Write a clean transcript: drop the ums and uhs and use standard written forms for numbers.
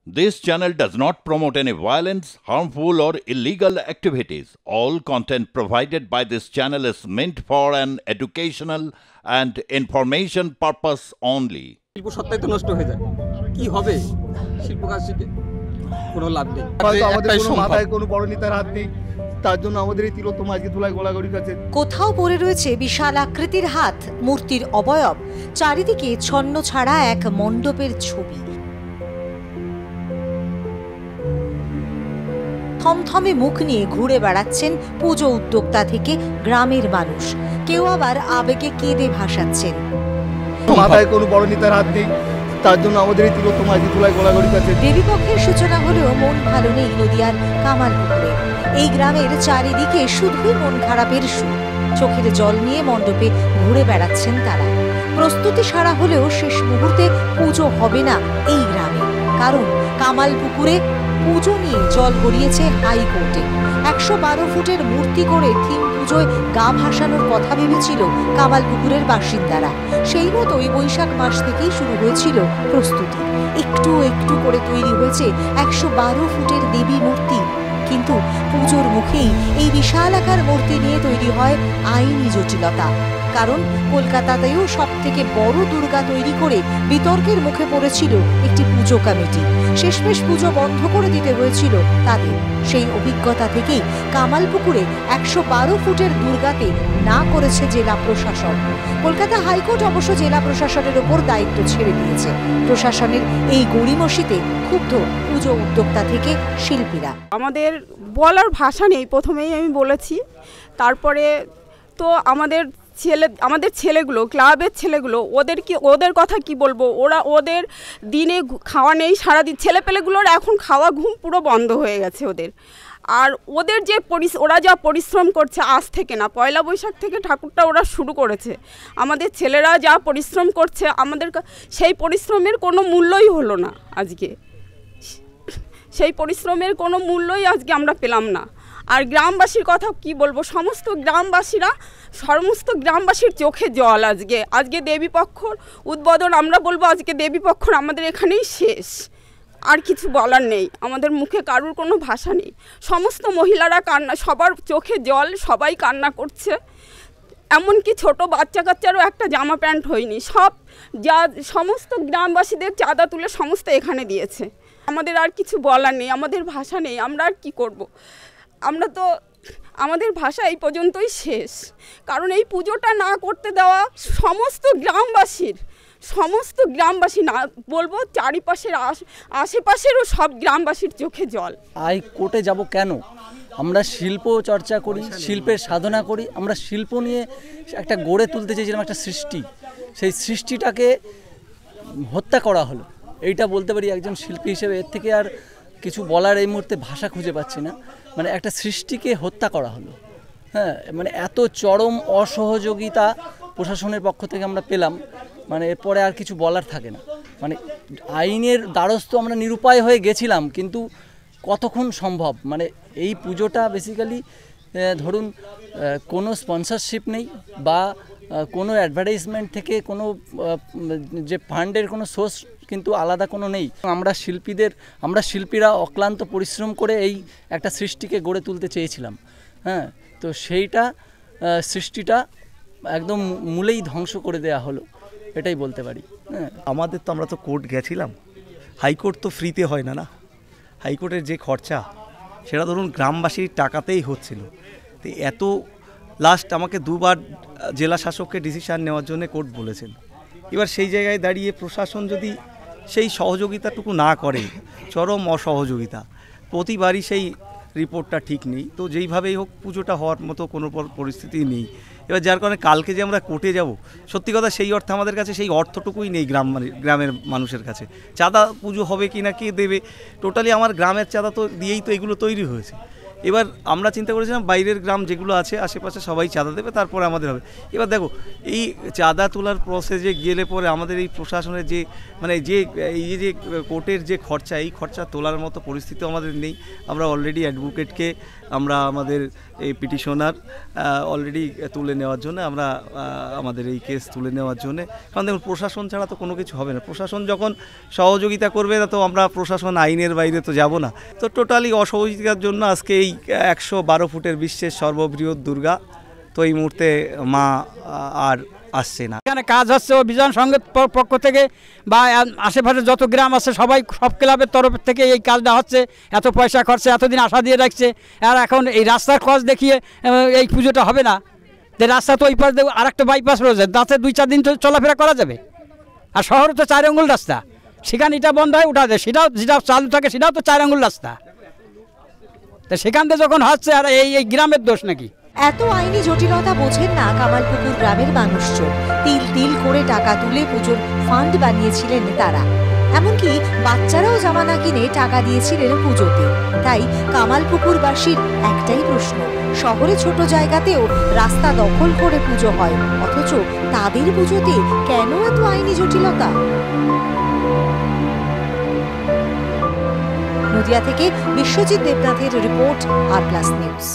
This channel does not promote any violence, harmful, or illegal activities. All content provided by this channel is meant for an educational and information purpose only. শিল্প সত্তাই তো নষ্ট হয়ে যায়, কি হবে শিল্প কাজ শিখে? কোনো লাভ নেই। আমাদের কোনো মাথায় কোনো বড় নেতার হাত নেই, তার জন্য আমাদের এই তিলোত্তমা আজকে ধুলায় গোলাগুলি কাছে। কোথাও পড়ে রয়েছে বিশাল আকৃতির হাত, মূর্তির অবয়ব, চারিদিকে ছন্ন ছাড়া এক মণ্ডপের ছবি। থমথমে মুখ নিয়ে ঘুরে বেড়াচ্ছেন পুজো উদ্যোক্তা থেকে গ্রামের মানুষ, কেউ আবার আবেগে কেঁদে ভাসাচ্ছেন। মাথায় কোনো বড় নেতার হাত নেই, তার জন্য আমাদের এই তিলোত্তমা আজকে ধুলায় গোলাগুলি কাছে। দেবীপক্ষের সূচনা হলেও মন ভালো নেই নদিয়ার কামালপুকুরে। এই গ্রামের চারিদিকে শুধুই মন খারাপের সুর। চোখের জল নিয়ে মণ্ডপে ঘুরে বেড়াচ্ছেন তারা। প্রস্তুতি সারা হলেও শেষ মুহূর্তে পুজো হবে না এই গ্রামে, কারণ কামালপুকুরে পুজো নিয়ে জল গড়িয়েছে হাইকোর্টে। 112 ফুটের মূর্তি করে থিম পুজোয় গা ভাসানোর কথা ভেবেছিল কামালপুকুরের বাসিন্দারা। সেই মতোই বৈশাখ মাস থেকেই শুরু হয়েছিল প্রস্তুতি। একটু একটু করে তৈরি হয়েছে 112 ফুটের দেবী মূর্তি। কিন্তু পুজোর মুখেই এই বিশালাকার মূর্তি নিয়ে তৈরি হয় আইনি জটিলতা। কারণ কলকাতাতেও সব থেকে বড় দুর্গা তৈরি করে বিতর্কের মুখে পড়েছিল একটি পুজো কমিটি। শেষমেশ পুজো বন্ধ করে দিতে হয়েছিল তাদের। সেই অভিজ্ঞতা থেকেই কামালপুকুরে 112 ফুটের দুর্গাতে না করেছে জেলা প্রশাসন। কলকাতা হাইকোর্ট অবশ্য জেলা প্রশাসনের ওপর দায়িত্ব ছেড়ে দিয়েছে। প্রশাসনের এই গড়িমসিতে ক্ষুব্ধ পুজো উদ্যোক্তা থেকে শিল্পীরা। আমাদের বলার ভাষা নেই, প্রথমেই আমি বলেছি। তারপরে তো আমাদের ছেলেগুলো, ক্লাবের ছেলেগুলো, ওদের কথা কি বলবো? ওদের দিনে খাওয়া নেই, সারাদিন ছেলেপেলেগুলোর এখন খাওয়া ঘুম পুরো বন্ধ হয়ে গেছে ওদের। আর ওদের যে ওরা যা পরিশ্রম করছে, আজ থেকে না, পয়লা বৈশাখ থেকে ঠাকুরটা ওরা শুরু করেছে। আমাদের ছেলেরা যা পরিশ্রম করছে, আমাদের সেই পরিশ্রমের কোনো মূল্যই হলো না আজকে। সেই পরিশ্রমের কোনো মূল্যই আজকে আমরা পেলাম না। আর গ্রামবাসীর কথা কি বলবো? সমস্ত গ্রামবাসীর চোখে জল। আজকে দেবীপক্ষর উদ্বোধন, আমরা বলবো আজকে দেবীপক্ষর আমাদের এখানেই শেষ। আর কিছু বলার নেই, আমাদের মুখে কারুর কোনো ভাষা নেই। সমস্ত মহিলারা কান্না, সবার চোখে জল, সবাই কান্না করছে। এমনকি ছোট বাচ্চা কাচ্চারও একটা জামা প্যান্ট হয়নি। সমস্ত গ্রামবাসীদের চাঁদা তুলে সমস্ত এখানে দিয়েছে। আমাদের আর কিছু বলার নেই, আমাদের ভাষা নেই, আমরা আর কি করব? আমাদের ভাষা এই পর্যন্তই শেষ। কারণ এই পুজোটা না করতে দেওয়া সমস্ত গ্রামবাসী না বলবো, চারিপাশের আশেপাশেরও সব গ্রামবাসীর চোখে জল। হাইকোর্টে যাব কেন? আমরা শিল্প চর্চা করি, শিল্পের সাধনা করি। আমরা শিল্প নিয়ে একটা গড়ে তুলতে চেয়েছিলাম একটা সৃষ্টি, সেই সৃষ্টিটাকে হত্যা করা হলো। এইটা বলতে পারি একজন শিল্পী হিসেবে। এর থেকে আর কিছু বলার এই মুহূর্তে ভাষা খুঁজে পাচ্ছি না। মানে একটা সৃষ্টিকে হত্যা করা হলো। হ্যাঁ, মানে এত চরম অসহযোগিতা প্রশাসনের পক্ষ থেকে আমরা পেলাম, মানে এরপরে আর কিছু বলার থাকে না। মানে আইনের দ্বারস্থ আমরা নিরুপায় হয়ে গেছিলাম, কিন্তু কতক্ষণ সম্ভব? মানে এই পুজোটা বেসিক্যালি ধরুন কোনো স্পন্সরশিপ নেই বা কোনো অ্যাডভার্টাইজমেন্ট থেকে কোনো যে ফান্ডের কোনো সোর্স কিন্তু আলাদা কোনো নেই। আমরা শিল্পীরা অক্লান্ত পরিশ্রম করে এই একটা সৃষ্টিকে গড়ে তুলতে চেয়েছিলাম। হ্যাঁ, তো সৃষ্টিটা একদম মূলেই ধ্বংস করে দেওয়া হলো, এটাই বলতে পারি। হ্যাঁ, আমরা তো কোর্ট গেছিলাম। হাইকোর্ট তো ফ্রিতে হয় না। হাইকোর্টের যে খরচা, সেটা ধরুন গ্রামবাসীর টাকাতেই হচ্ছিল। তো এত লাস্ট আমাকে 2 বার জেলা শাসককে ডিসিশন নেওয়ার জন্য কোর্ট বলেছেন। এবার সেই জায়গায় দাঁড়িয়ে প্রশাসন যদি সেই সহযোগিতাটুকু না করে, চরম অসহযোগিতা, প্রতিবারই সেই রিপোর্টটা ঠিক নেই। তো যেইভাবেই হোক পুজোটা হওয়ার মতো কোনো পরিস্থিতি নেই। এবার যার কারণে কালকে যে আমরা কোর্টে যাব, সত্যি কথা সেই অর্থে আমাদের কাছে সেই অর্থটুকুই নেই গ্রামের মানুষের কাছে। চাঁদা পুজো হবে কি না, কে দেবে? টোটালি আমার গ্রামের চাঁদা তো দিয়েই তো এগুলো তৈরি হয়েছে। এবার আমরা চিন্তা করেছিলাম বাইরের গ্রাম যেগুলো আছে আশেপাশে সবাই চাঁদা দেবে, তারপরে আমাদের হবে। এবার দেখো এই চাঁদা তোলার প্রসেসে গেলে পরে আমাদের এই প্রশাসনের যে মানে যে এই যে কোর্টের যে খরচা, এই খরচা তোলার মতো পরিস্থিতিও আমাদের নেই। আমরা অলরেডি অ্যাডভোকেটকে আমরা আমাদের এই পিটিশনার অলরেডি তুলে নেওয়ার জন্য আমরা আমাদের এই কেস তুলে নেওয়ার জন্য, কারণ দেখুন প্রশাসন ছাড়া তো কোনো কিছু হবে না। প্রশাসন যখন সহযোগিতা করবে না তো আমরা প্রশাসন আইনের বাইরে তো যাব না। তো টোটালি অসহযোগিতার জন্য আজকে এই 112 ফুটের বিশ্বের সর্ববৃহৎ দুর্গা তো এই মুহূর্তে মা আর আসছে না। এখানে কাজ হচ্ছে অভিযান সংঘের পক্ষ থেকে বা আশেপাশে যত গ্রাম আছে সবাই সব ক্লাবের তরফ থেকে এই কাজটা হচ্ছে। এত পয়সা খরচা এতদিন আশা দিয়ে রাখছে, আর এখন এই রাস্তার খরচ দেখিয়ে এই পুজোটা হবে না। যে রাস্তা তো ওই পাশ দিয়ে আর একটা বাইপাস রয়েছে, তাতে 2-4 দিন তো চলাফেরা করা যাবে। আর শহরে তো 4 আঙ্গুল রাস্তা, সেখানে এটা বন্ধ হয় উঠা যায়, সেটাও যেটা চালু থাকে সেটাও তো 4 আঙ্গুল রাস্তা। তা সেখান থেকে যখন হচ্ছে আর এই গ্রামের দোষ নাকি? এত আইনি জটিলতা বোঝেন না কামালপুকুর গ্রামের মানুষজন। তিল তিল করে টাকা তুলে পুজোর ফান্ড বানিয়েছিলেন তারা, এমনকি বাচ্চারাও জামানা কিনে টাকা দিয়েছিলেন পুজোতে। তাই কামালপুকুরবাসীর একটাই প্রশ্ন, শহরে ছোট জায়গাতেও রাস্তা দখল করে পুজো হয়, অথচ তাদের পুজোতে কেন এত আইনি জটিলতা? নদিয়া থেকে বিশ্বজিৎ দেবনাথের রিপোর্ট, আর প্লাস নিউজ।